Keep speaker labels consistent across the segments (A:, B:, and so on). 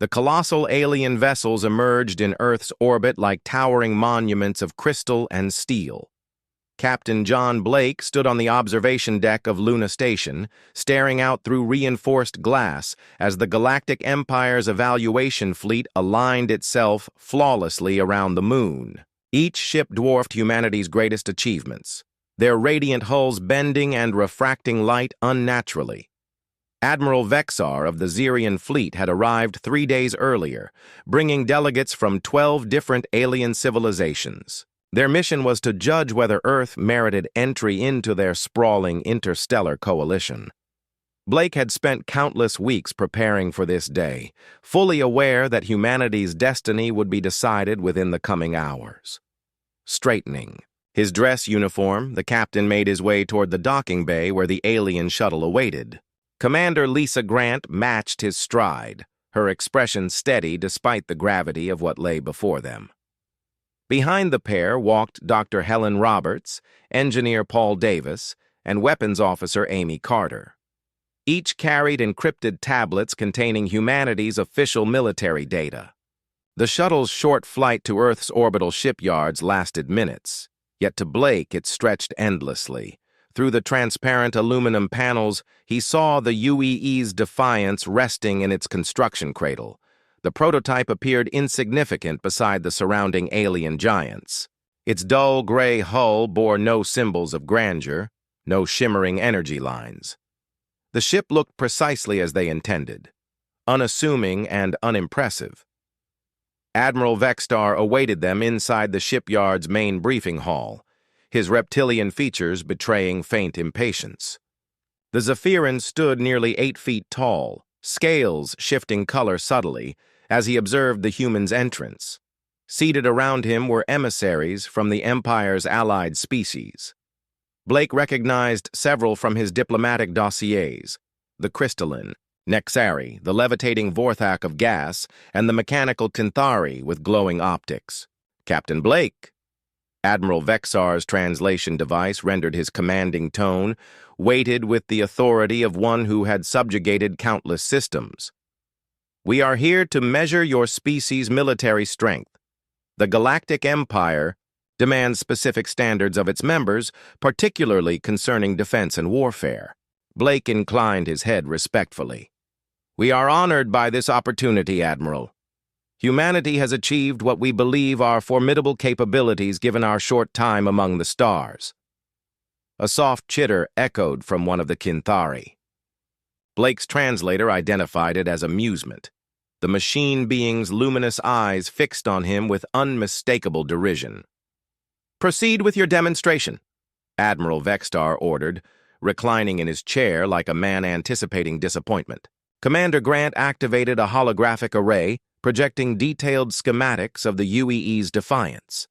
A: The colossal alien vessels emerged in Earth's orbit like towering monuments of crystal and steel. Captain John Blake stood on the observation deck of Luna Station, staring out through reinforced glass as the Galactic Empire's evaluation fleet aligned itself flawlessly around the moon. Each ship dwarfed humanity's greatest achievements, their radiant hulls bending and refracting light unnaturally. Admiral Vexar of the Xerian fleet had arrived 3 days earlier, bringing delegates from 12 different alien civilizations. Their mission was to judge whether Earth merited entry into their sprawling interstellar coalition. Blake had spent countless weeks preparing for this day, fully aware that humanity's destiny would be decided within the coming hours. Straightening his dress uniform, the captain made his way toward the docking bay where the alien shuttle awaited. Commander Lisa Grant matched his stride, her expression steady despite the gravity of what lay before them. Behind the pair walked Dr. Helen Roberts, Engineer Paul Davis, and Weapons Officer Amy Carter. Each carried encrypted tablets containing humanity's official military data. The shuttle's short flight to Earth's orbital shipyards lasted minutes, yet to Blake it stretched endlessly. Through the transparent aluminum panels, he saw the UEE's Defiance resting in its construction cradle. The prototype appeared insignificant beside the surrounding alien giants. Its dull gray hull bore no symbols of grandeur, no shimmering energy lines. The ship looked precisely as they intended, unassuming and unimpressive. Admiral Vextar awaited them inside the shipyard's main briefing hall, his reptilian features betraying faint impatience. The Zephyran stood nearly 8 feet tall, scales shifting color subtly, as he observed the human's entrance. Seated around him were emissaries from the Empire's allied species. Blake recognized several from his diplomatic dossiers: the crystalline, Nexari, the levitating Vorthak of gas, and the mechanical Tinthari with glowing optics. "Captain Blake." Admiral Vexar's translation device rendered his commanding tone, weighted with the authority of one who had subjugated countless systems. "We are here to measure your species' military strength. The Galactic Empire demands specific standards of its members, particularly concerning defense and warfare." Blake inclined his head respectfully. "We are honored by this opportunity, Admiral. Humanity has achieved what we believe are formidable capabilities given our short time among the stars." A soft chitter echoed from one of the Kinthari. Blake's translator identified it as amusement, the machine being's luminous eyes fixed on him with unmistakable derision. "Proceed with your demonstration," Admiral Vextar ordered, reclining in his chair like a man anticipating disappointment. Commander Grant activated a holographic array, projecting detailed schematics of the UEE's Defiance.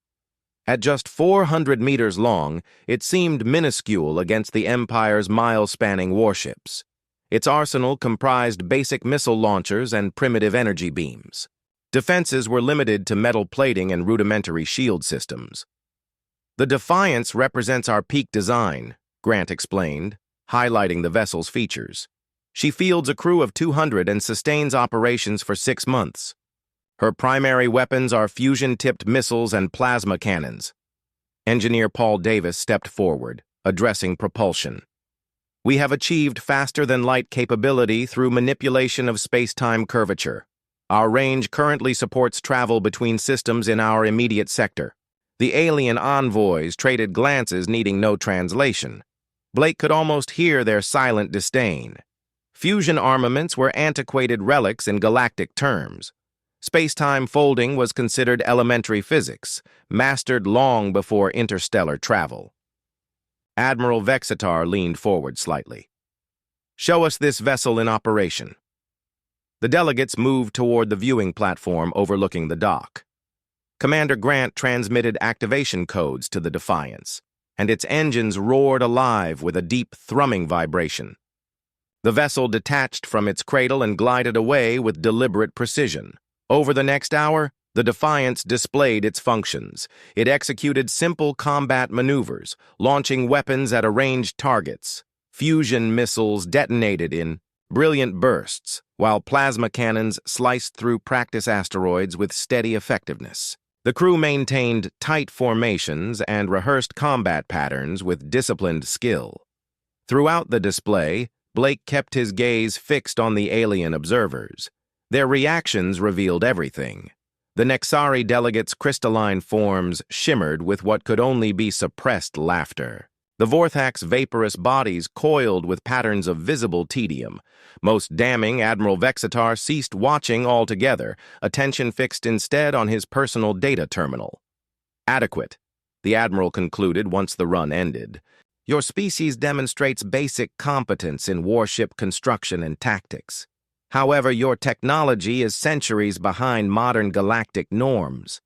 A: At just 400 meters long, it seemed minuscule against the Empire's mile-spanning warships. Its arsenal comprised basic missile launchers and primitive energy beams. Defenses were limited to metal plating and rudimentary shield systems. "The Defiance represents our peak design," Grant explained, highlighting the vessel's features. "She fields a crew of 200 and sustains operations for 6 months. Her primary weapons are fusion-tipped missiles and plasma cannons." Engineer Paul Davis stepped forward, addressing propulsion. "We have achieved faster-than-light capability through manipulation of space-time curvature. Our range currently supports travel between systems in our immediate sector." The alien envoys traded glances needing no translation. Blake could almost hear their silent disdain. Fusion armaments were antiquated relics in galactic terms. Space-time folding was considered elementary physics, mastered long before interstellar travel. Admiral Vexatar leaned forward slightly. "Show us this vessel in operation." The delegates moved toward the viewing platform overlooking the dock. Commander Grant transmitted activation codes to the Defiance, and its engines roared alive with a deep thrumming vibration. The vessel detached from its cradle and glided away with deliberate precision. Over the next hour, the Defiance displayed its functions. It executed simple combat maneuvers, launching weapons at arranged targets. Fusion missiles detonated in brilliant bursts, while plasma cannons sliced through practice asteroids with steady effectiveness. The crew maintained tight formations and rehearsed combat patterns with disciplined skill. Throughout the display, Blake kept his gaze fixed on the alien observers. Their reactions revealed everything. The Nexari delegates' crystalline forms shimmered with what could only be suppressed laughter. The Vorthak's vaporous bodies coiled with patterns of visible tedium. Most damning, Admiral Vexitar ceased watching altogether, attention fixed instead on his personal data terminal. "Adequate," the Admiral concluded once the run ended. "Your species demonstrates basic competence in warship construction and tactics. However, your technology is centuries behind modern galactic norms."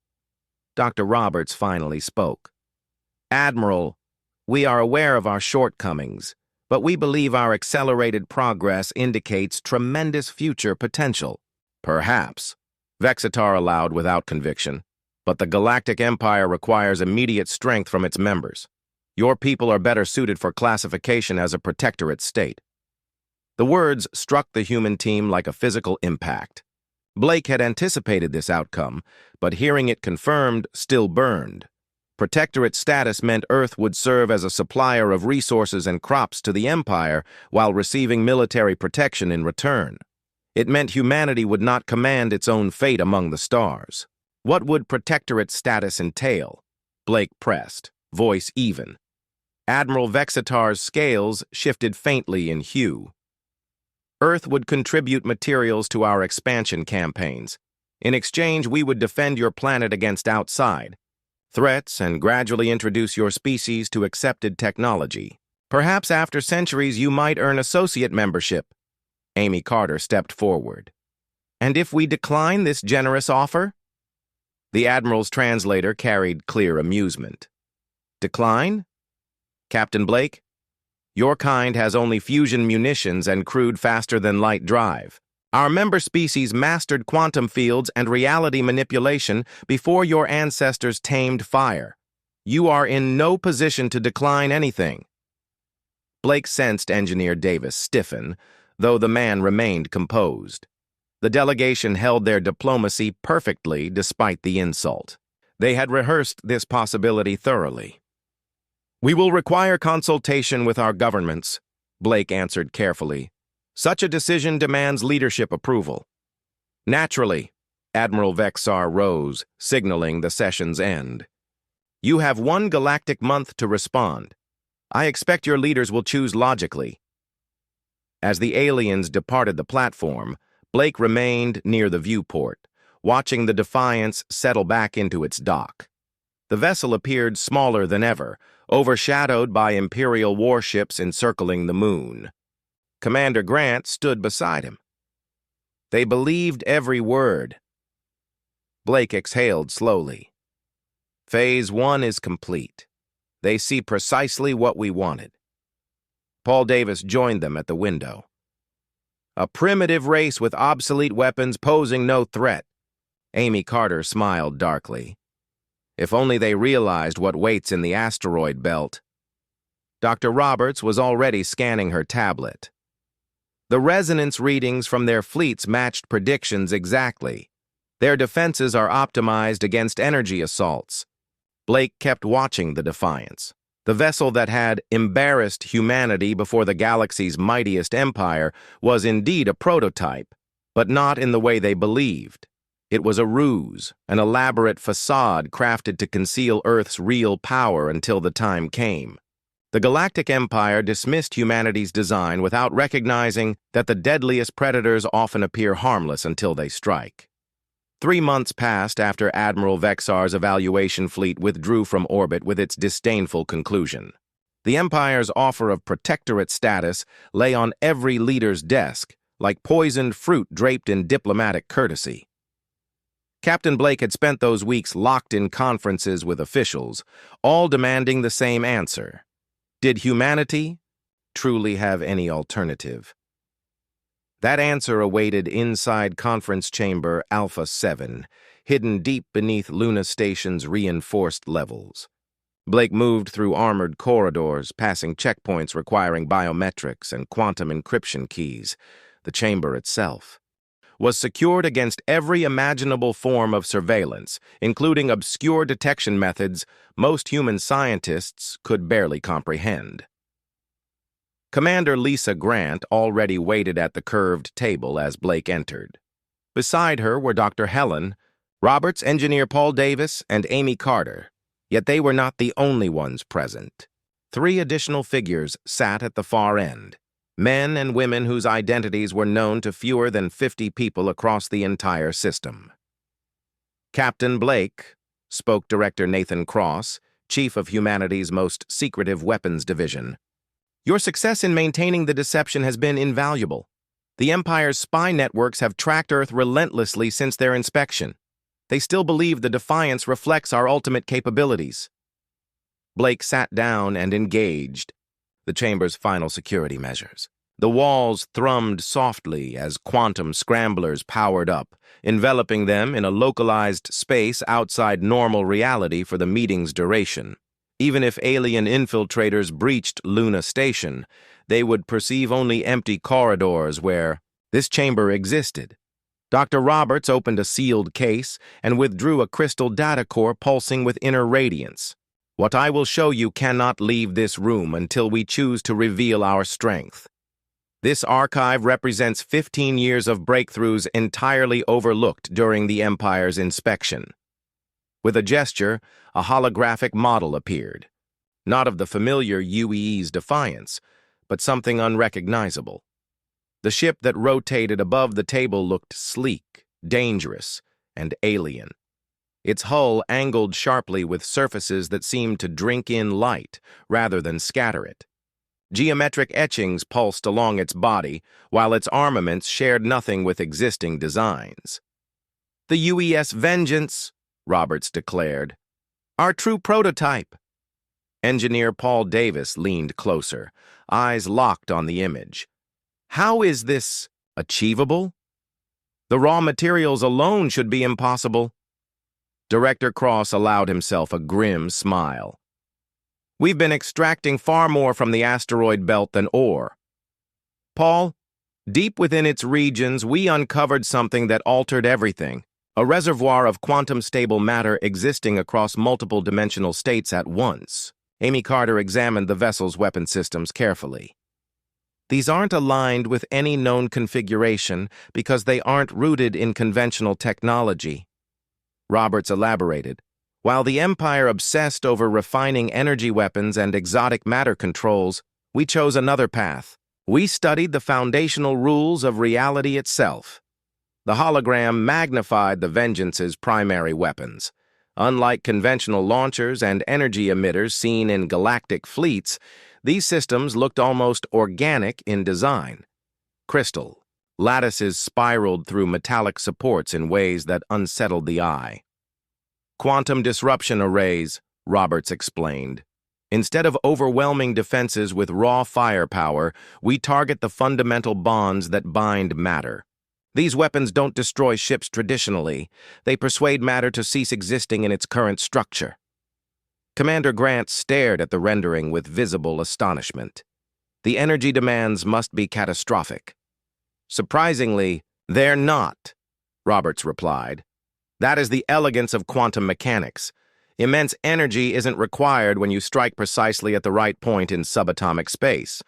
A: Dr. Roberts finally spoke. "Admiral, we are aware of our shortcomings, but we believe our accelerated progress indicates tremendous future potential." "Perhaps," Vexitar allowed without conviction, "but the Galactic Empire requires immediate strength from its members. Your people are better suited for classification as a protectorate state." The words struck the human team like a physical impact. Blake had anticipated this outcome, but hearing it confirmed still burned. Protectorate status meant Earth would serve as a supplier of resources and crops to the Empire while receiving military protection in return. It meant humanity would not command its own fate among the stars. What would protectorate status entail? Blake pressed, voice even. Admiral Vexitar's scales shifted faintly in hue. "Earth would contribute materials to our expansion campaigns. In exchange, we would defend your planet against outside threats and gradually introduce your species to accepted technology. Perhaps after centuries you might earn associate membership." Amy Carter stepped forward. "And if we decline this generous offer?" The Admiral's translator carried clear amusement. "Decline? Captain Blake, your kind has only fusion munitions and crude faster-than-light drive. Our member species mastered quantum fields and reality manipulation before your ancestors tamed fire. You are in no position to decline anything." Blake sensed Engineer Davis stiffen, though the man remained composed. The delegation held their diplomacy perfectly despite the insult. They had rehearsed this possibility thoroughly. "We will require consultation with our governments," Blake answered carefully. "Such a decision demands leadership approval." "Naturally," Admiral Vexitar rose, signaling the session's end. "You have 1 galactic month to respond. I expect your leaders will choose logically." As the aliens departed the platform, Blake remained near the viewport, watching the Defiance settle back into its dock. The vessel appeared smaller than ever, overshadowed by Imperial warships encircling the moon. Commander Grant stood beside him. They believed every word. Blake exhaled slowly. "Phase 1 is complete. They see precisely what we wanted." Paul Davis joined them at the window. "A primitive race with obsolete weapons posing no threat." Amy Carter smiled darkly. "If only they realized what waits in the asteroid belt." Dr. Roberts was already scanning her tablet. The resonance readings from their fleets matched predictions exactly. Their defenses are optimized against energy assaults. Blake kept watching the Defiance. The vessel that had embarrassed humanity before the galaxy's mightiest empire was indeed a prototype, but not in the way they believed. It was a ruse, an elaborate facade crafted to conceal Earth's real power until the time came. The Galactic Empire dismissed humanity's design without recognizing that the deadliest predators often appear harmless until they strike. 3 months passed after Admiral Vexitar's evaluation fleet withdrew from orbit with its disdainful conclusion. The Empire's offer of protectorate status lay on every leader's desk, like poisoned fruit draped in diplomatic courtesy. Captain Blake had spent those weeks locked in conferences with officials, all demanding the same answer. Did humanity truly have any alternative? That answer awaited inside Conference Chamber Alpha 7, hidden deep beneath Luna Station's reinforced levels. Blake moved through armored corridors, passing checkpoints requiring biometrics and quantum encryption keys. The chamber itself, was secured against every imaginable form of surveillance, including obscure detection methods most human scientists could barely comprehend. Commander Lisa Grant already waited at the curved table as Blake entered. Beside her were Dr. Helen, Roberts, engineer Paul Davis, and Amy Carter. Yet they were not the only ones present. 3 additional figures sat at the far end, men and women whose identities were known to fewer than 50 people across the entire system. Captain Blake, spoke Director Nathan Cross, Chief of Humanity's most secretive weapons division. Your success in maintaining the deception has been invaluable. The Empire's spy networks have tracked Earth relentlessly since their inspection. They still believe the Defiance reflects our ultimate capabilities. Blake sat down and engaged the chamber's final security measures. The walls thrummed softly as quantum scramblers powered up, enveloping them in a localized space outside normal reality for the meeting's duration. Even if alien infiltrators breached Luna Station, they would perceive only empty corridors where this chamber existed. Dr. Roberts opened a sealed case and withdrew a crystal data core pulsing with inner radiance. What I will show you cannot leave this room until we choose to reveal our strength. This archive represents 15 years of breakthroughs entirely overlooked during the Empire's inspection. With a gesture, a holographic model appeared. Not of the familiar UEE's Defiance, but something unrecognizable. The ship that rotated above the table looked sleek, dangerous, and alien. Its hull angled sharply with surfaces that seemed to drink in light rather than scatter it. Geometric etchings pulsed along its body, while its armaments shared nothing with existing designs. The UES Vengeance, Roberts declared. Our true prototype. Engineer Paul Davis leaned closer, eyes locked on the image. How is this achievable? The raw materials alone should be impossible. Director Cross allowed himself a grim smile. We've been extracting far more from the asteroid belt than ore. Paul, deep within its regions, we uncovered something that altered everything. A reservoir of quantum-stable matter existing across multiple dimensional states at once. Amy Carter examined the vessel's weapon systems carefully. These aren't aligned with any known configuration because they aren't rooted in conventional technology. Roberts elaborated. While the Empire obsessed over refining energy weapons and exotic matter controls, we chose another path. We studied the foundational rules of reality itself. The hologram magnified the Vengeance's primary weapons. Unlike conventional launchers and energy emitters seen in galactic fleets, these systems looked almost organic in design. Crystal, lattices spiraled through metallic supports in ways that unsettled the eye. Quantum disruption arrays, Roberts explained. Instead of overwhelming defenses with raw firepower, we target the fundamental bonds that bind matter. These weapons don't destroy ships traditionally. They persuade matter to cease existing in its current structure. Commander Grant stared at the rendering with visible astonishment. The energy demands must be catastrophic. Surprisingly, they're not, Roberts replied. That is the elegance of quantum mechanics. Immense energy isn't required when you strike precisely at the right point in subatomic space.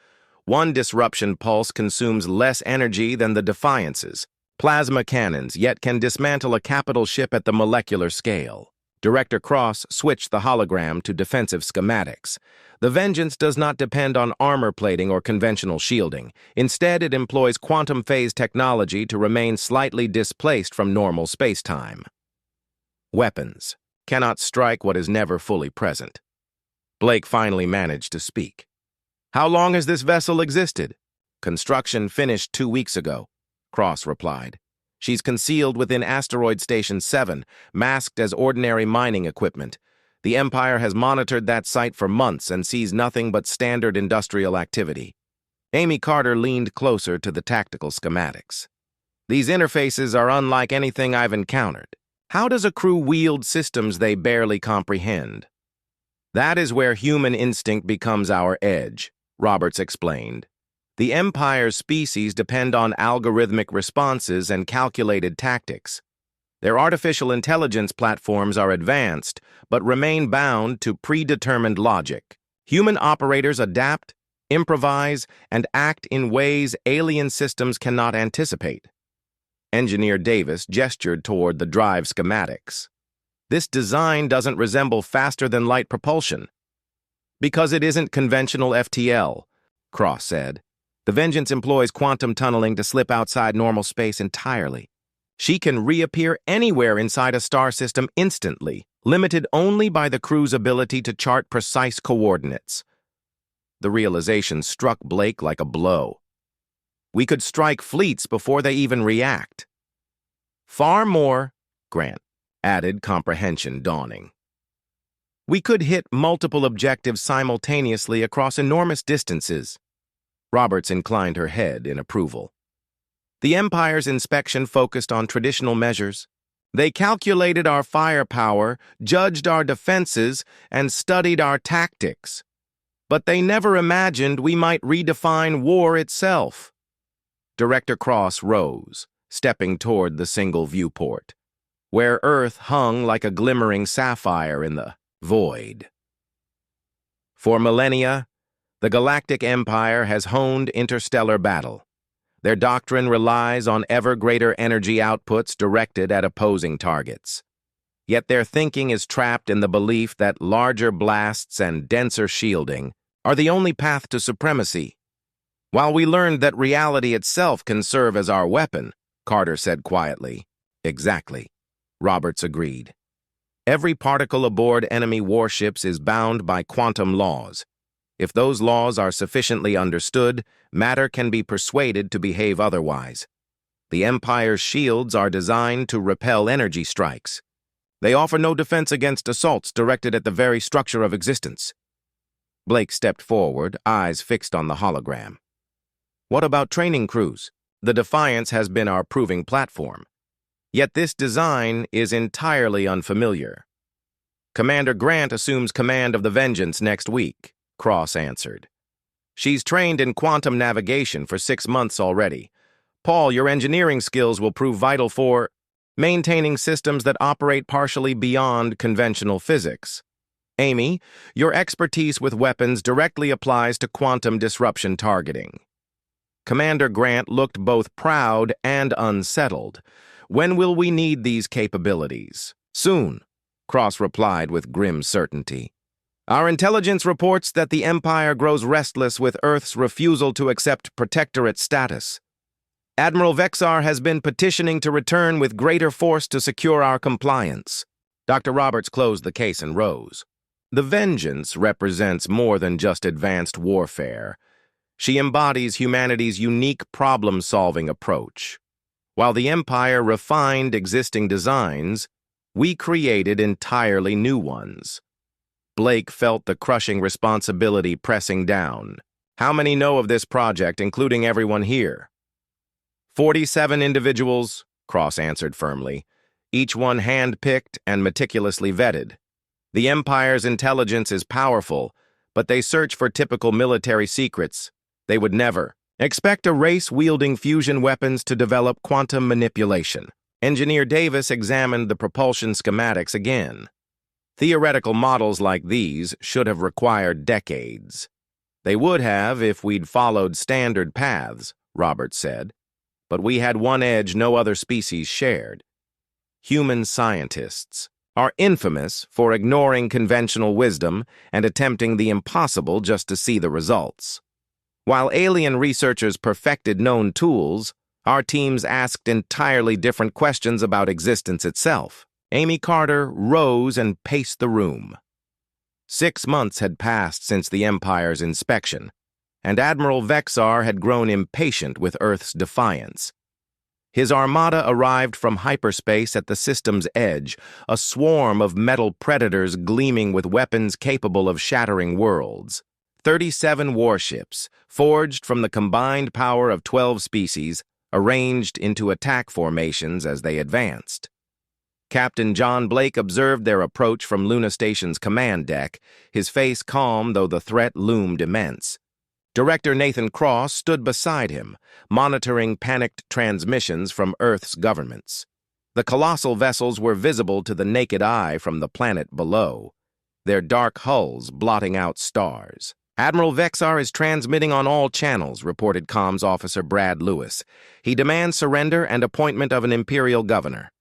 A: One disruption pulse consumes less energy than the Defiance's. Plasma cannons, yet can dismantle a capital ship at the molecular scale. Director Cross switched the hologram to defensive schematics. The Vengeance does not depend on armor plating or conventional shielding. Instead, it employs quantum phase technology to remain slightly displaced from normal spacetime. Weapons cannot strike what is never fully present. Blake finally managed to speak. How long has this vessel existed? Construction finished 2 weeks ago, Cross replied. She's concealed within Asteroid Station 7, masked as ordinary mining equipment. The Empire has monitored that site for months and sees nothing but standard industrial activity. Amy Carter leaned closer to the tactical schematics. These interfaces are unlike anything I've encountered. How does a crew wield systems they barely comprehend? That is where human instinct becomes our edge, Roberts explained. The Empire's species depend on algorithmic responses and calculated tactics. Their artificial intelligence platforms are advanced, but remain bound to predetermined logic. Human operators adapt, improvise, and act in ways alien systems cannot anticipate. Engineer Davis gestured toward the drive schematics. This design doesn't resemble faster-than-light propulsion. Because it isn't conventional FTL, Cross said. The Vengeance employs quantum tunneling to slip outside normal space entirely. She can reappear anywhere inside a star system instantly, limited only by the crew's ability to chart precise coordinates. The realization struck Blake like a blow. We could strike fleets before they even react. Far more, Grant added, comprehension dawning. We could hit multiple objectives simultaneously across enormous distances. Roberts inclined her head in approval. The Empire's inspection focused on traditional measures. They calculated our firepower, judged our defenses, and studied our tactics. But they never imagined we might redefine war itself. Director Cross rose, stepping toward the single viewport, where Earth hung like a glimmering sapphire in the void. For millennia, the Galactic Empire has honed interstellar battle. Their doctrine relies on ever greater energy outputs directed at opposing targets. Yet their thinking is trapped in the belief that larger blasts and denser shielding are the only path to supremacy. While we learned that reality itself can serve as our weapon, Carter said quietly. Exactly, Roberts agreed. Every particle aboard enemy warships is bound by quantum laws. If those laws are sufficiently understood, matter can be persuaded to behave otherwise. The Empire's shields are designed to repel energy strikes. They offer no defense against assaults directed at the very structure of existence. Blake stepped forward, eyes fixed on the hologram. What about training crews? The Defiance has been our proving platform. Yet this design is entirely unfamiliar. Commander Grant assumes command of the Vengeance next week, Cross answered. She's trained in quantum navigation for 6 months already. Paul, your engineering skills will prove vital for maintaining systems that operate partially beyond conventional physics. Amy, your expertise with weapons directly applies to quantum disruption targeting. Commander Grant looked both proud and unsettled. When will we need these capabilities? Soon, Cross replied with grim certainty. Our intelligence reports that the Empire grows restless with Earth's refusal to accept protectorate status. Admiral Vexar has been petitioning to return with greater force to secure our compliance. Dr. Roberts closed the case and rose. The Vengeance represents more than just advanced warfare. She embodies humanity's unique problem-solving approach. While the Empire refined existing designs, we created entirely new ones. Blake felt the crushing responsibility pressing down. How many know of this project, including everyone here? 47 individuals, Cross answered firmly, each one hand-picked and meticulously vetted. The Empire's intelligence is powerful, but they search for typical military secrets. They would never expect a race wielding fusion weapons to develop quantum manipulation. Engineer Davis examined the propulsion schematics again. Theoretical models like these should have required decades. They would have if we'd followed standard paths, Roberts said. But we had one edge no other species shared. Human scientists are infamous for ignoring conventional wisdom and attempting the impossible just to see the results. While alien researchers perfected known tools, our teams asked entirely different questions about existence itself. Amy Carter rose and paced the room. 6 months had passed since the Empire's inspection, and Admiral Vexar had grown impatient with Earth's defiance. His armada arrived from hyperspace at the system's edge, a swarm of metal predators gleaming with weapons capable of shattering worlds. 37 warships, forged from the combined power of 12 species, arranged into attack formations as they advanced. Captain John Blake observed their approach from Luna Station's command deck, his face calm though the threat loomed immense. Director Nathan Cross stood beside him, monitoring panicked transmissions from Earth's governments. The colossal vessels were visible to the naked eye from the planet below, their dark hulls blotting out stars. "Admiral Vexar is transmitting on all channels," reported Comms Officer Brad Lewis. "He demands surrender and appointment of an Imperial governor."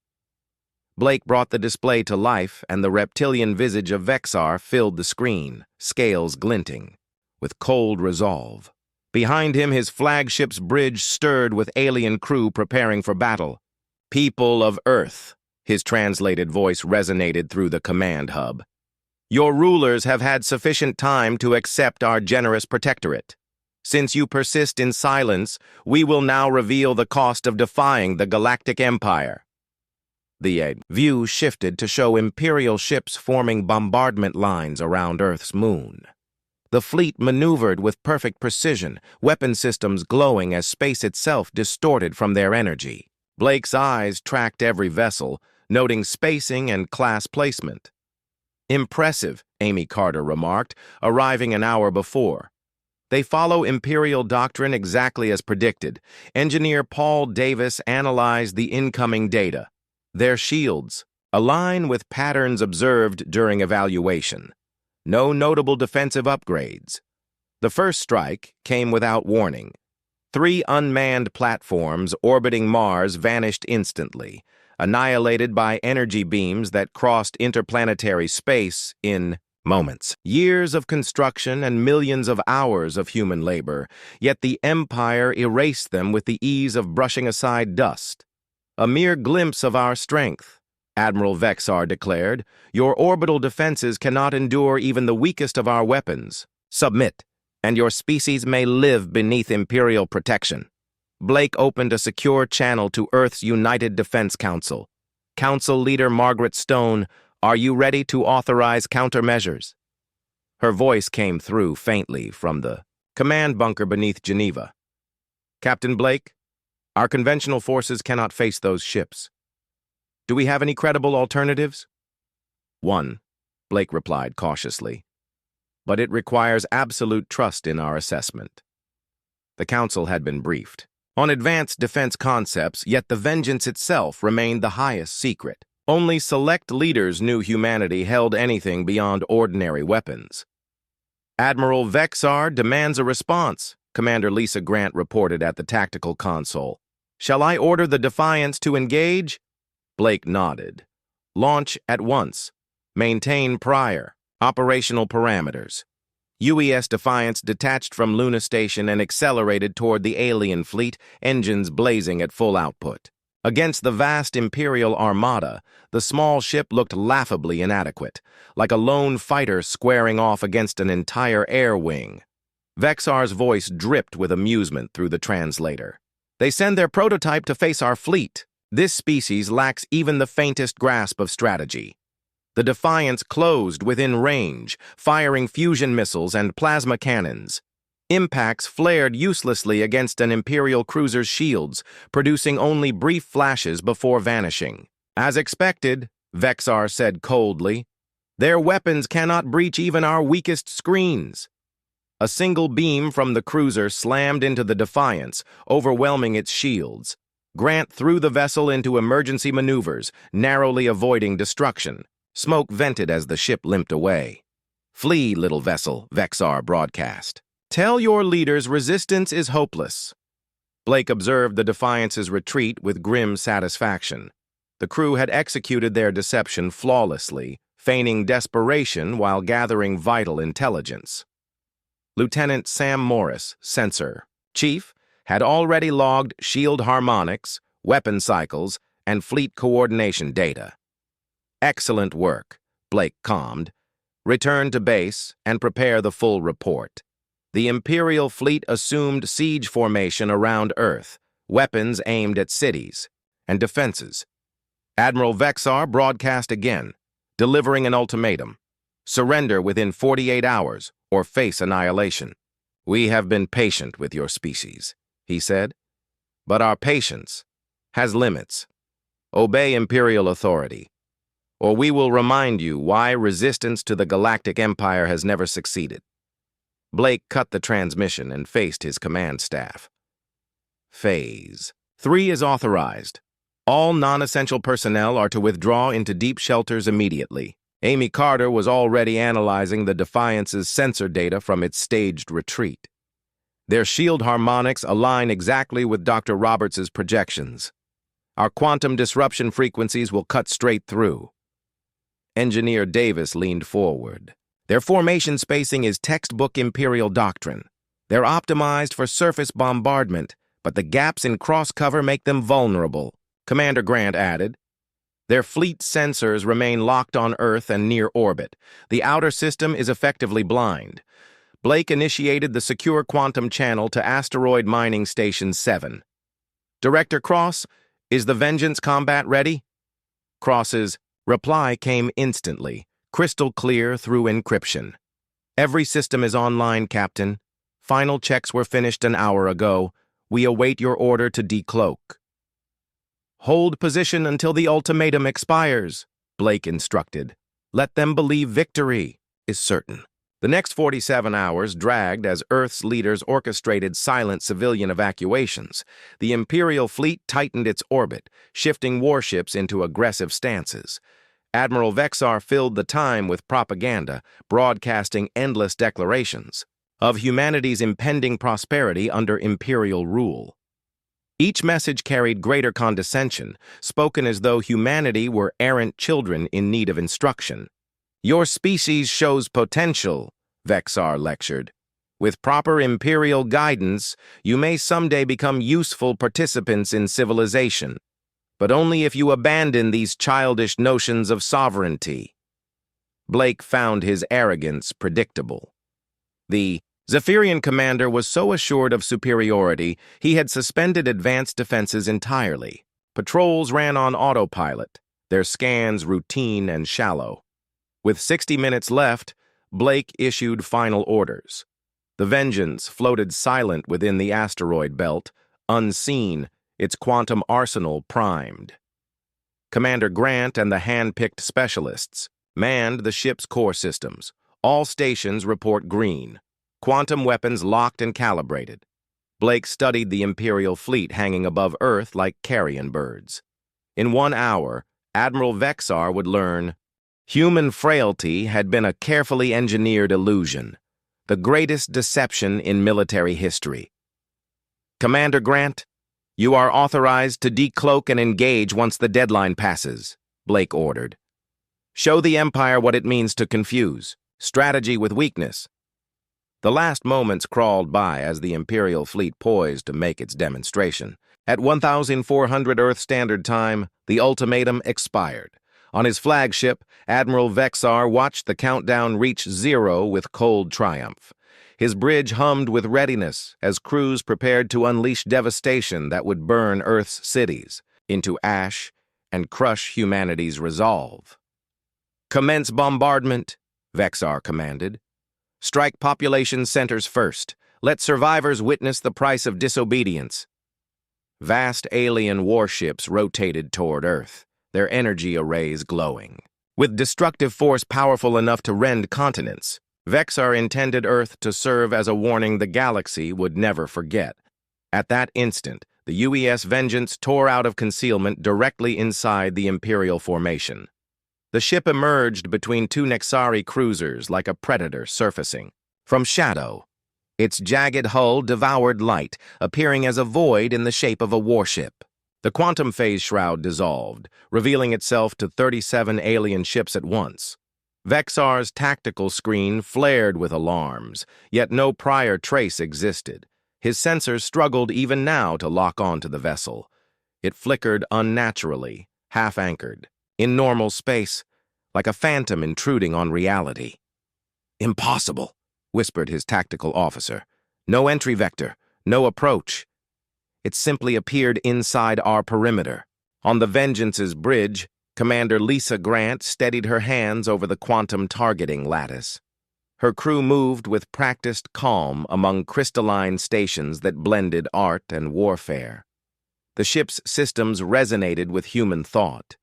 A: Blake brought the display to life, and the reptilian visage of Vexar filled the screen, scales glinting, with cold resolve. Behind him, his flagship's bridge stirred with alien crew preparing for battle. "People of Earth," his translated voice resonated through the command hub. "Your rulers have had sufficient time to accept our generous protectorate. Since you persist in silence, we will now reveal the cost of defying the Galactic Empire." The view shifted to show Imperial ships forming bombardment lines around Earth's moon. The fleet maneuvered with perfect precision, weapon systems glowing as space itself distorted from their energy. Blake's eyes tracked every vessel, noting spacing and class placement. "Impressive," Amy Carter remarked, arriving an hour before. "They follow Imperial doctrine exactly as predicted." Engineer Paul Davis analyzed the incoming data. Their shields align with patterns observed during evaluation. No notable defensive upgrades. The first strike came without warning. 3 unmanned platforms orbiting Mars vanished instantly, annihilated by energy beams that crossed interplanetary space in moments. Years of construction and millions of hours of human labor, yet the Empire erased them with the ease of brushing aside dust. "A mere glimpse of our strength," Admiral Vexar declared. "Your orbital defenses cannot endure even the weakest of our weapons. Submit, and your species may live beneath Imperial protection." Blake opened a secure channel to Earth's United Defense Council. "Council Leader Margaret Stone, are you ready to authorize countermeasures?" Her voice came through faintly from the command bunker beneath Geneva. "Captain Blake, our conventional forces cannot face those ships. Do we have any credible alternatives?" "One," Blake replied cautiously. "But it requires absolute trust in our assessment." The council had been briefed on advanced defense concepts, yet the vengeance itself remained the highest secret. Only select leaders knew humanity held anything beyond ordinary weapons. "Admiral Vexar demands a response," Commander Lisa Grant reported at the tactical console. "Shall I order the Defiance to engage?" Blake nodded. "Launch at once. Maintain prior operational parameters." UES Defiance detached from Luna Station and accelerated toward the alien fleet, engines blazing at full output. Against the vast Imperial armada, the small ship looked laughably inadequate, like a lone fighter squaring off against an entire air wing. Vexar's voice dripped with amusement through the translator. "They send their prototype to face our fleet. This species lacks even the faintest grasp of strategy." The Defiance closed within range, firing fusion missiles and plasma cannons. Impacts flared uselessly against an Imperial cruiser's shields, producing only brief flashes before vanishing. "As expected," Vexar said coldly, "their weapons cannot breach even our weakest screens." A single beam from the cruiser slammed into the Defiance, overwhelming its shields. Grant threw the vessel into emergency maneuvers, narrowly avoiding destruction. Smoke vented as the ship limped away. "Flee, little vessel," Vexar broadcast. "Tell your leaders resistance is hopeless." Blake observed the Defiance's retreat with grim satisfaction. The crew had executed their deception flawlessly, feigning desperation while gathering vital intelligence. Lieutenant Sam Morris, Sensor Chief, had already logged shield harmonics, weapon cycles, and fleet coordination data. "Excellent work," Blake calmed. "Return to base and prepare the full report." The Imperial fleet assumed siege formation around Earth, weapons aimed at cities and defenses. Admiral Vexar broadcast again, delivering an ultimatum: surrender within 48 hours or face annihilation. "We have been patient with your species," he said, "but our patience has limits. Obey Imperial authority, or we will remind you why resistance to the Galactic Empire has never succeeded." Blake cut the transmission and faced his command staff. Phase 3 is authorized. All non-essential personnel are to withdraw into deep shelters immediately. Amy Carter was already analyzing the Defiance's sensor data from its staged retreat. Their shield harmonics align exactly with Dr. Roberts' projections. Our quantum disruption frequencies will cut straight through. Engineer Davis leaned forward. Their formation spacing is textbook Imperial doctrine. They're optimized for surface bombardment, but the gaps in cross-cover make them vulnerable, Commander Grant added. Their fleet sensors remain locked on Earth and near orbit. The outer system is effectively blind. Blake initiated the secure quantum channel to Asteroid Mining Station 7. Director Cross, is the Vengeance combat ready? Cross's reply came instantly, crystal clear through encryption. Every system is online, Captain. Final checks were finished an hour ago. We await your order to decloak. Hold position until the ultimatum expires, Blake instructed. Let them believe victory is certain. The next 47 hours dragged as Earth's leaders orchestrated silent civilian evacuations. The Imperial fleet tightened its orbit, shifting warships into aggressive stances. Admiral Vexar filled the time with propaganda, broadcasting endless declarations of humanity's impending prosperity under Imperial rule. Each message carried greater condescension, spoken as though humanity were errant children in need of instruction. Your species shows potential, Vexar lectured. With proper Imperial guidance, you may someday become useful participants in civilization, but only if you abandon these childish notions of sovereignty. Blake found his arrogance predictable. The Zephyrian commander was so assured of superiority, he had suspended advanced defenses entirely. Patrols ran on autopilot, their scans routine and shallow. With 60 minutes left, Blake issued final orders. The Vengeance floated silent within the asteroid belt, unseen, its quantum arsenal primed. Commander Grant and the hand-picked specialists manned the ship's core systems. All stations report green. Quantum weapons locked and calibrated. Blake studied the Imperial fleet hanging above Earth like carrion birds. In 1 hour, Admiral Vexar would learn human frailty had been a carefully engineered illusion, the greatest deception in military history. Commander Grant, you are authorized to decloak and engage once the deadline passes, Blake ordered. Show the Empire what it means to confuse strategy with weakness. The last moments crawled by as the Imperial fleet poised to make its demonstration. At 1400 Earth Standard Time, the ultimatum expired. On his flagship, Admiral Vexar watched the countdown reach 0 with cold triumph. His bridge hummed with readiness as crews prepared to unleash devastation that would burn Earth's cities into ash and crush humanity's resolve. Commence bombardment, Vexar commanded. Strike population centers first. Let survivors witness the price of disobedience. Vast alien warships rotated toward Earth, their energy arrays glowing. With destructive force powerful enough to rend continents, Vexar intended Earth to serve as a warning the galaxy would never forget. At that instant, the UES Vengeance tore out of concealment directly inside the Imperial formation. The ship emerged between 2 Nexari cruisers like a predator surfacing. From shadow, its jagged hull devoured light, appearing as a void in the shape of a warship. The quantum phase shroud dissolved, revealing itself to 37 alien ships at once. Vexar's tactical screen flared with alarms, yet no prior trace existed. His sensors struggled even now to lock onto the vessel. It flickered unnaturally, half-anchored, in normal space, like a phantom intruding on reality. Impossible, whispered his tactical officer. No entry vector, no approach. It simply appeared inside our perimeter. On the Vengeance's bridge, Commander Lisa Grant steadied her hands over the quantum targeting lattice. Her crew moved with practiced calm among crystalline stations that blended art and warfare. The ship's systems resonated with human thought,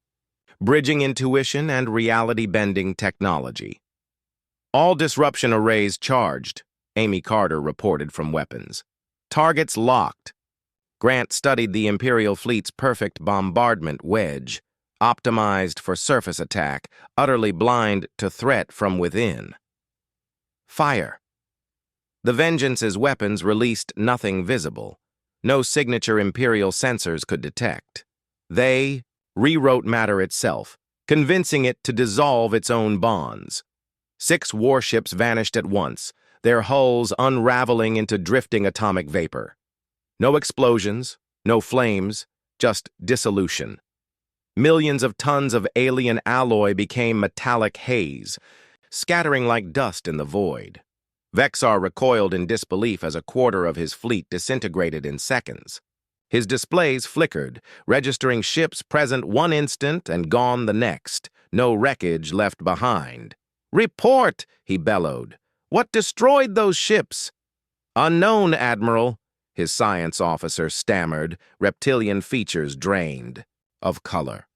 A: bridging intuition and reality-bending technology. All disruption arrays charged, Amy Carter reported from weapons. Targets locked. Grant studied the Imperial fleet's perfect bombardment wedge, optimized for surface attack, utterly blind to threat from within. Fire. The Vengeance's weapons released nothing visible. No signature Imperial sensors could detect. They rewrote matter itself, convincing it to dissolve its own bonds. 6 warships vanished at once, their hulls unraveling into drifting atomic vapor. No explosions, no flames, just dissolution. Millions of tons of alien alloy became metallic haze, scattering like dust in the void. Vexar recoiled in disbelief as a quarter of his fleet disintegrated in seconds. His displays flickered, registering ships present one instant and gone the next, no wreckage left behind. "Report!" he bellowed. "What destroyed those ships?" "Unknown, Admiral," his science officer stammered, reptilian features drained of color.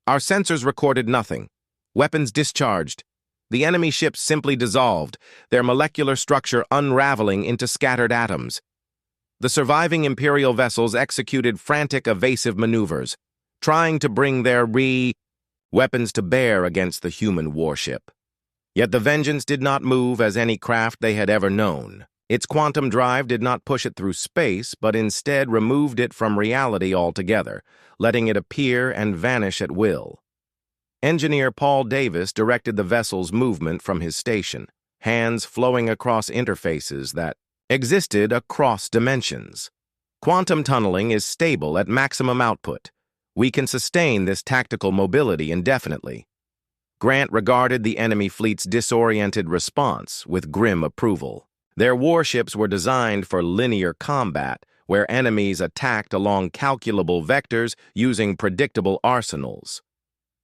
A: "Our sensors recorded nothing. Weapons discharged. The enemy ships simply dissolved, their molecular structure unraveling into scattered atoms. The surviving Imperial vessels executed frantic evasive maneuvers, trying to bring their weapons to bear against the human warship. Yet the Vengeance did not move as any craft they had ever known. Its quantum drive did not push it through space, but instead removed it from reality altogether, letting it appear and vanish at will. Engineer Paul Davis directed the vessel's movement from his station, hands flowing across interfaces that existed across dimensions. Quantum tunneling is stable at maximum output. We can sustain this tactical mobility indefinitely. Grant regarded the enemy fleet's disoriented response with grim approval. Their warships were designed for linear combat, where enemies attacked along calculable vectors using predictable arsenals.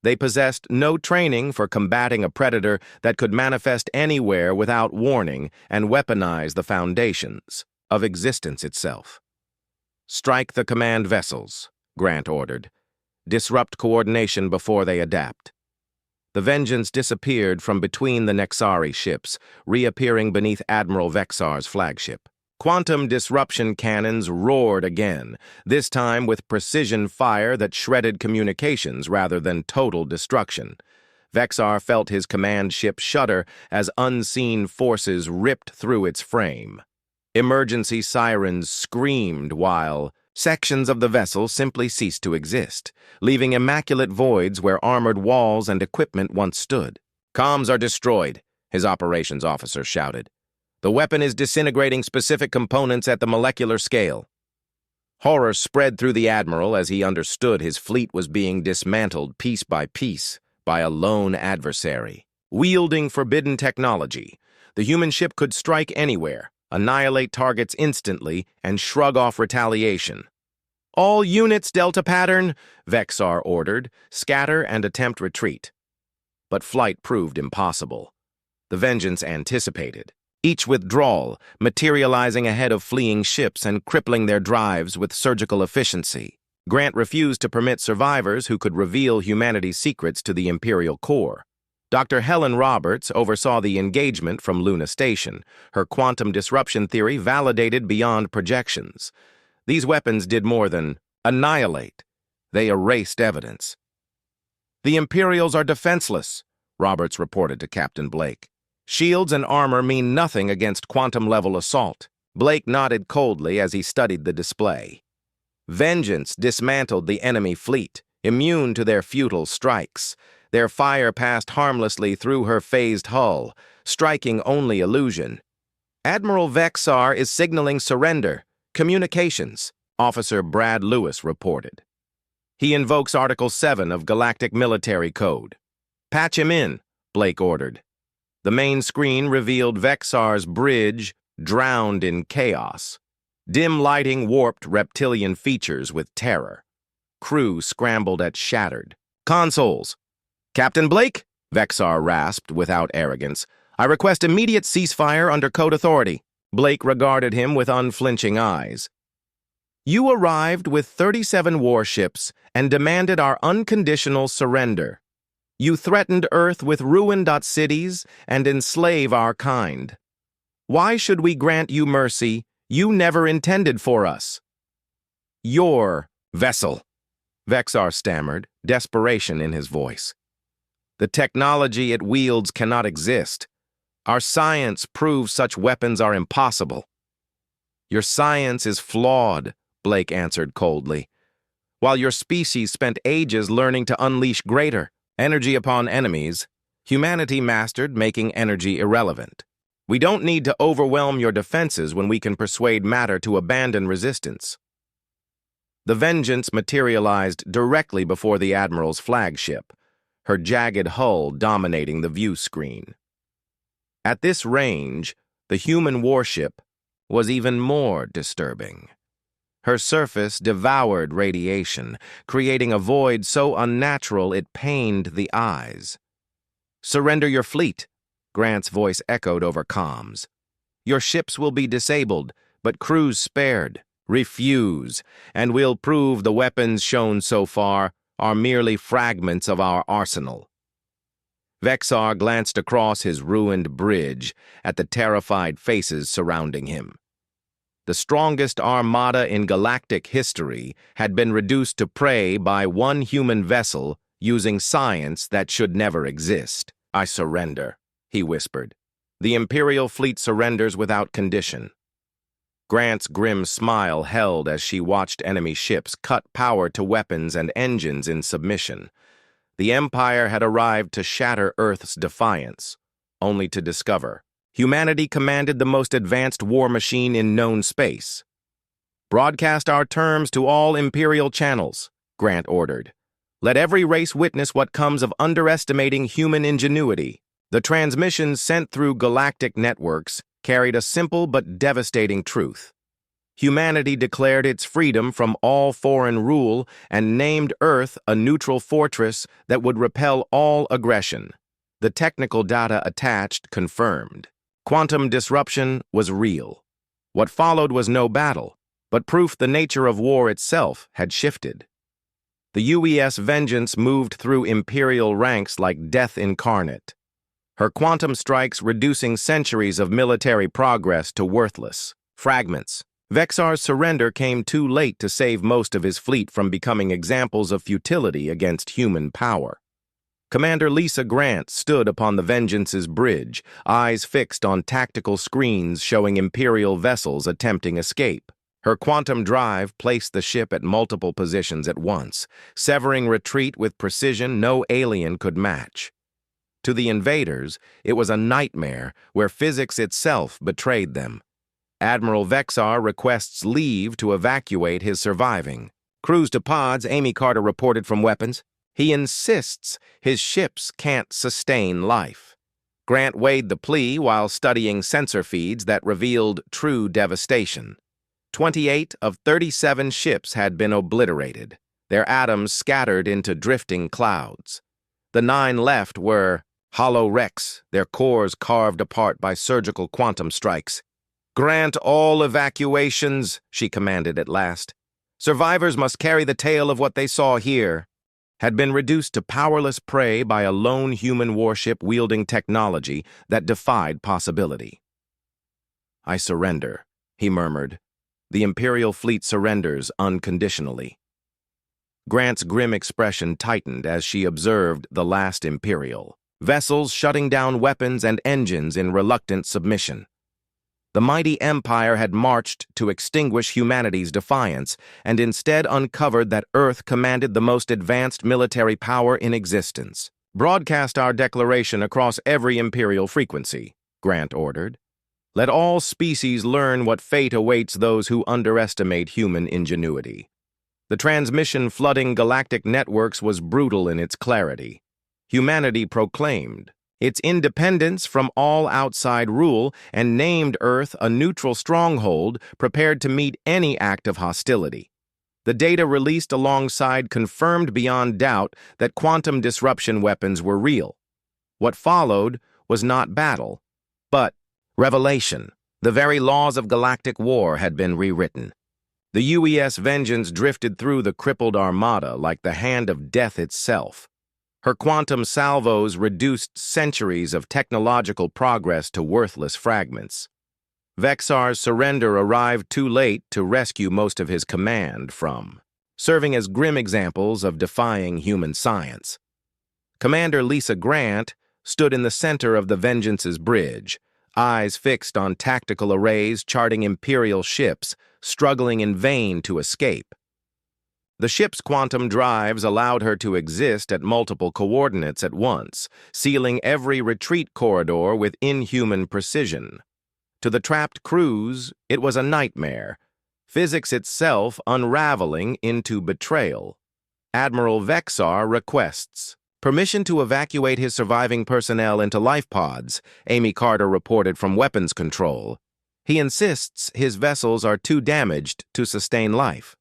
A: They possessed no training for combating a predator that could manifest anywhere without warning and weaponize the foundations of existence itself. "Strike the command vessels," Grant ordered. "Disrupt coordination before they adapt." The Vengeance disappeared from between the Nexari ships, reappearing beneath Admiral Vexar's flagship. Quantum disruption cannons roared again, this time with precision fire that shredded communications rather than total destruction. Vexar felt his command ship shudder as unseen forces ripped through its frame. Emergency sirens screamed while sections of the vessel simply ceased to exist, leaving immaculate voids where armored walls and equipment once stood. "Comms are destroyed," his operations officer shouted. "The weapon is disintegrating specific components at the molecular scale." Horror spread through the Admiral as he understood his fleet was being dismantled piece by a lone adversary. Wielding forbidden technology, the human ship could strike anywhere, annihilate targets instantly, and shrug off retaliation. "All units, Delta pattern," Vexar ordered, "scatter and attempt retreat." But flight proved impossible. The Vengeance anticipated. Each withdrawal, materializing ahead of fleeing ships and crippling their drives with surgical efficiency. Grant refused to permit survivors who could reveal humanity's secrets to the Imperial core. Dr. Helen Roberts oversaw the engagement from Luna Station, her quantum disruption theory validated beyond projections. These weapons did more than annihilate. They erased evidence. "The Imperials are defenseless," Roberts reported to Captain Blake. "Shields and armor mean nothing against quantum-level assault." Blake nodded coldly as he studied the display. Vengeance dismantled the enemy fleet, immune to their futile strikes. Their fire passed harmlessly through her phased hull, striking only illusion. "Admiral Vexar is signaling surrender. Communications," Officer Brad Lewis reported. "He invokes Article 7 of Galactic Military Code." "Patch him in," Blake ordered. The main screen revealed Vexar's bridge drowned in chaos. Dim lighting warped reptilian features with terror. Crew scrambled at shattered consoles. "Captain Blake," Vexar rasped without arrogance, "I request immediate ceasefire under code authority." Blake regarded him with unflinching eyes. "You arrived with 37 warships and demanded our unconditional surrender. You threatened Earth with ruined cities and enslave our kind. Why should we grant you mercy you never intended for us? Your vessel, Vexar stammered, desperation in his voice. The technology it wields cannot exist. Our science proves such weapons are impossible. Your science is flawed, Blake answered coldly. While your species spent ages learning to unleash greater energy upon enemies, humanity mastered making energy irrelevant. We don't need to overwhelm your defenses when we can persuade matter to abandon resistance. The Vengeance materialized directly before the Admiral's flagship, her jagged hull dominating the view screen. At this range, the human warship was even more disturbing. Her surface devoured radiation, creating a void so unnatural it pained the eyes. "Surrender your fleet," Grant's voice echoed over comms. "Your ships will be disabled, but crews spared. Refuse, and we'll prove the weapons shown so far are merely fragments of our arsenal." Vexar glanced across his ruined bridge at the terrified faces surrounding him. The strongest armada in galactic history had been reduced to prey by one human vessel using science that should never exist. "I surrender," he whispered. "The Imperial fleet surrenders without condition." Grant's grim smile held as she watched enemy ships cut power to weapons and engines in submission. The Empire had arrived to shatter Earth's defiance, only to discover humanity commanded the most advanced war machine in known space. "Broadcast our terms to all Imperial channels," Grant ordered. "Let every race witness what comes of underestimating human ingenuity." The transmissions sent through galactic networks carried a simple but devastating truth. Humanity declared its freedom from all foreign rule and named Earth a neutral fortress that would repel all aggression. The technical data attached confirmed. Quantum disruption was real. What followed was no battle, but proof the nature of war itself had shifted. The UES Vengeance moved through Imperial ranks like death incarnate, her quantum strikes reducing centuries of military progress to worthless fragments. Vexar's surrender came too late to save most of his fleet from becoming examples of futility against human power. Commander Lisa Grant stood upon the Vengeance's bridge, eyes fixed on tactical screens showing Imperial vessels attempting escape. Her quantum drive placed the ship at multiple positions at once, severing retreat with precision no alien could match. To the invaders, it was a nightmare where physics itself betrayed them. Admiral Vexar requests leave to evacuate his surviving. "Crews to pods," Amy Carter reported from weapons. He insists his ships can't sustain life. Grant weighed the plea while studying sensor feeds that revealed true devastation. 28 of 37 ships had been obliterated, their atoms scattered into drifting clouds. The 9 left were hollow wrecks, their cores carved apart by surgical quantum strikes. "Grant all evacuations," she commanded at last. "Survivors must carry the tale of what they saw here." Had been reduced to powerless prey by a lone human warship wielding technology that defied possibility. "I surrender," he murmured. "The Imperial fleet surrenders unconditionally." Grant's grim expression tightened as she observed the last Imperial vessels shutting down weapons and engines in reluctant submission. The mighty Empire had marched to extinguish humanity's defiance and instead uncovered that Earth commanded the most advanced military power in existence. "Broadcast our declaration across every Imperial frequency," Grant ordered. "Let all species learn what fate awaits those who underestimate human ingenuity." The transmission flooding galactic networks was brutal in its clarity. Humanity proclaimed its independence from all outside rule and named Earth a neutral stronghold prepared to meet any act of hostility. The data released alongside confirmed beyond doubt that quantum disruption weapons were real. What followed was not battle, but revelation. The very laws of galactic war had been rewritten. The UES Vengeance drifted through the crippled armada like the hand of death itself. Her quantum salvos reduced centuries of technological progress to worthless fragments. Vexar's surrender arrived too late to rescue most of his command from, serving as grim examples of defying human science. Commander Lisa Grant stood in the center of the Vengeance's bridge, eyes fixed on tactical arrays charting Imperial ships, struggling in vain to escape. The ship's quantum drives allowed her to exist at multiple coordinates at once, sealing every retreat corridor with inhuman precision. To the trapped crews, it was a nightmare, physics itself unraveling into betrayal. Admiral Vexar requests permission to evacuate his surviving personnel into life pods, Amy Carter reported from weapons control. He insists his vessels are too damaged to sustain life.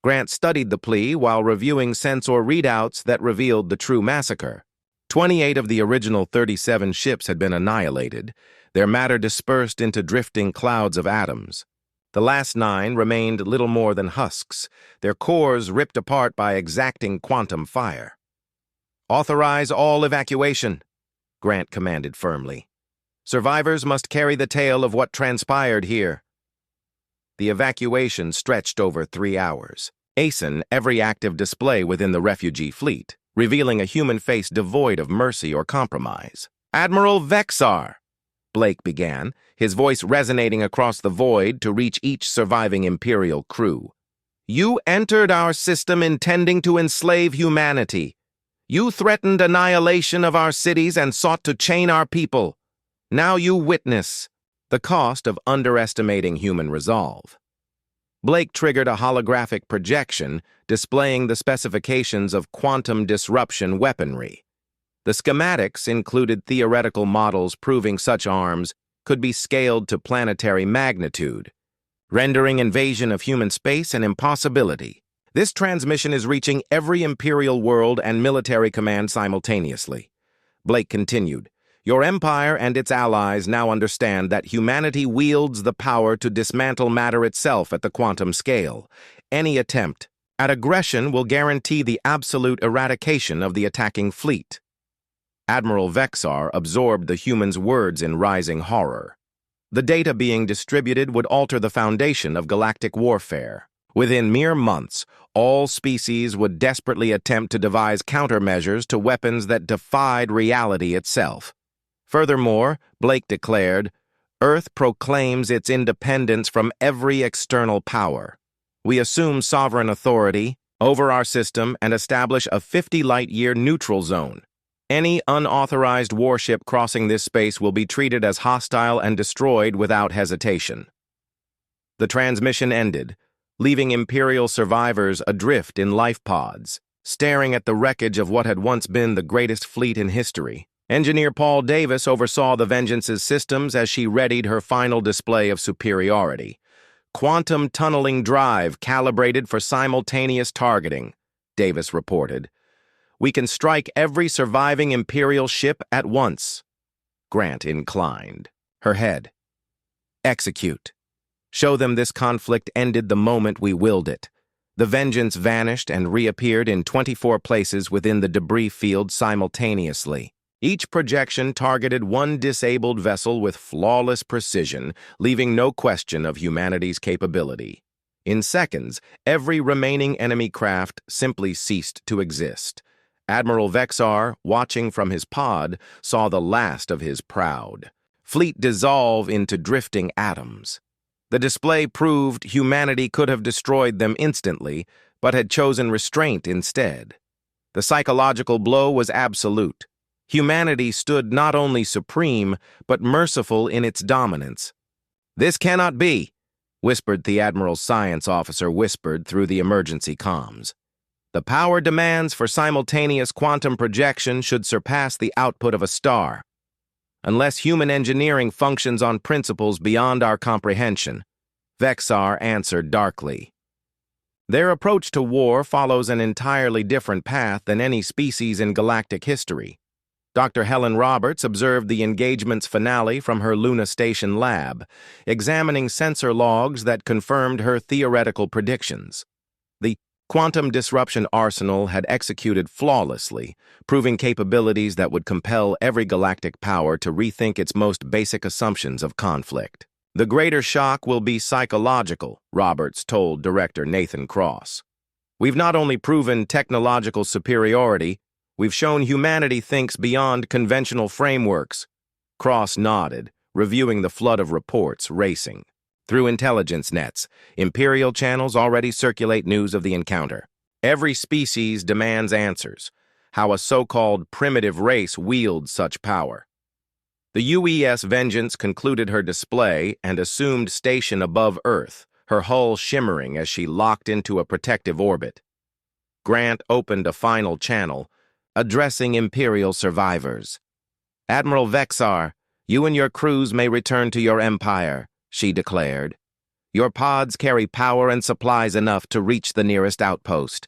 A: Grant studied the plea while reviewing sensor readouts that revealed the true massacre. 28 of the original 37 ships had been annihilated, their matter dispersed into drifting clouds of atoms. The last 9 remained little more than husks, their cores ripped apart by exacting quantum fire. "Authorize all evacuation," Grant commanded firmly. "Survivors must carry the tale of what transpired here." The evacuation stretched over 3 hours, ASIN every active display within the refugee fleet, revealing a human face devoid of mercy or compromise. "Admiral Vexar," Blake began, his voice resonating across the void to reach each surviving Imperial crew. "You entered our system intending to enslave humanity. You threatened annihilation of our cities and sought to chain our people. Now you witness the cost of underestimating human resolve." Blake triggered a holographic projection displaying the specifications of quantum disruption weaponry. The schematics included theoretical models proving such arms could be scaled to planetary magnitude, rendering invasion of human space an impossibility. This transmission is reaching every Imperial world and military command simultaneously. Blake continued, "Your empire and its allies now understand that humanity wields the power to dismantle matter itself at the quantum scale. Any attempt at aggression will guarantee the absolute eradication of the attacking fleet." Admiral Vexar absorbed the humans' words in rising horror. The data being distributed would alter the foundation of galactic warfare. Within mere months, all species would desperately attempt to devise countermeasures to weapons that defied reality itself. Furthermore, Blake declared, Earth proclaims its independence from every external power. We assume sovereign authority over our system and establish a 50-light-year neutral zone. Any unauthorized warship crossing this space will be treated as hostile and destroyed without hesitation. The transmission ended, leaving Imperial survivors adrift in life pods, staring at the wreckage of what had once been the greatest fleet in history. Engineer Paul Davis oversaw the Vengeance's systems as she readied her final display of superiority. "Quantum tunneling drive calibrated for simultaneous targeting," Davis reported. "We can strike every surviving Imperial ship at once." Grant inclined her head. "Execute. Show them this conflict ended the moment we willed it." The Vengeance vanished and reappeared in 24 places within the debris field simultaneously. Each projection targeted one disabled vessel with flawless precision, leaving no question of humanity's capability. In seconds, every remaining enemy craft simply ceased to exist. Admiral Vexar, watching from his pod, saw the last of his proud fleet dissolve into drifting atoms. The display proved humanity could have destroyed them instantly, but had chosen restraint instead. The psychological blow was absolute. Humanity stood not only supreme, but merciful in its dominance. "This cannot be," whispered the Admiral's science officer whispered through the emergency comms. "The power demands for simultaneous quantum projection should surpass the output of a star. Unless human engineering functions on principles beyond our comprehension," Vexar answered darkly. Their approach to war follows an entirely different path than any species in galactic history. Dr. Helen Roberts observed the engagement's finale from her Luna Station lab, examining sensor logs that confirmed her theoretical predictions. The quantum disruption arsenal had executed flawlessly, proving capabilities that would compel every galactic power to rethink its most basic assumptions of conflict. The greater shock will be psychological, Roberts told director Nathan Cross. We've not only proven technological superiority, we've shown humanity thinks beyond conventional frameworks. Cross nodded, reviewing the flood of reports racing. Through intelligence nets, Imperial channels already circulate news of the encounter. Every species demands answers, how a so-called primitive race wields such power. The UES Vengeance concluded her display and assumed station above Earth, her hull shimmering as she locked into a protective orbit. Grant opened a final channel, addressing Imperial survivors. "Admiral Vexar, you and your crews may return to your empire," she declared. "Your pods carry power and supplies enough to reach the nearest outpost.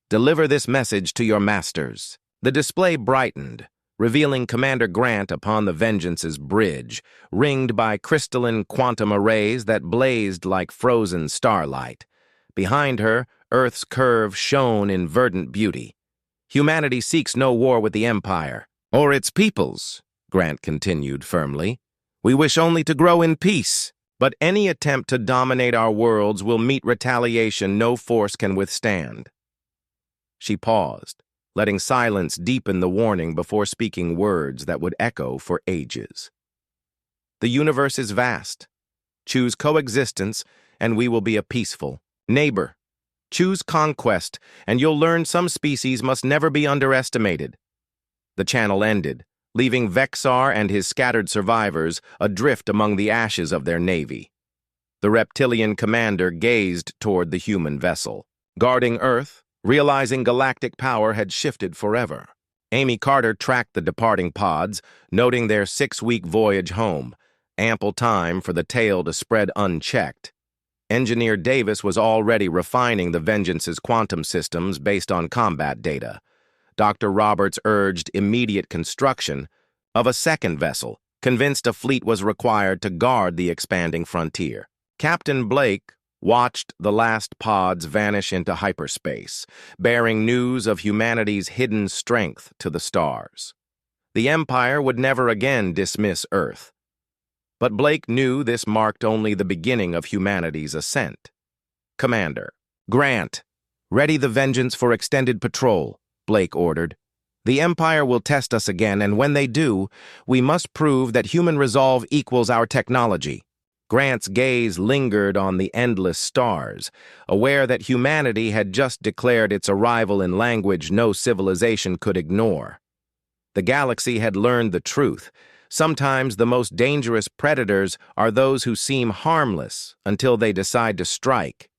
A: Deliver this message to your masters." The display brightened, revealing Commander Grant upon the Vengeance's bridge, ringed by crystalline quantum arrays that blazed like frozen starlight. Behind her, Earth's curve shone in verdant beauty. "Humanity seeks no war with the Empire, or its peoples," Grant continued firmly. "We wish only to grow in peace. But any attempt to dominate our worlds will meet retaliation no force can withstand." She paused, letting silence deepen the warning before speaking words that would echo for ages. "The universe is vast. Choose coexistence, and we will be a peaceful neighbor. Choose conquest, and you'll learn some species must never be underestimated." The channel ended, leaving Vexar and his scattered survivors adrift among the ashes of their navy. The reptilian commander gazed toward the human vessel, guarding Earth, realizing galactic power had shifted forever. Amy Carter tracked the departing pods, noting their 6-week voyage home, ample time for the tale to spread unchecked. Engineer Davis was already refining the Vengeance's quantum systems based on combat data. Dr. Roberts urged immediate construction of a second vessel, convinced a fleet was required to guard the expanding frontier. Captain Blake watched the last pods vanish into hyperspace, bearing news of humanity's hidden strength to the stars. The Empire would never again dismiss Earth. But Blake knew this marked only the beginning of humanity's ascent. "Commander, Grant, ready the Vengeance for extended patrol," Blake ordered. "The Empire will test us again, and when they do, we must prove that human resolve equals our technology." Grant's gaze lingered on the endless stars, aware that humanity had just declared its arrival in language no civilization could ignore. The galaxy had learned the truth. Sometimes the most dangerous predators are those who seem harmless until they decide to strike.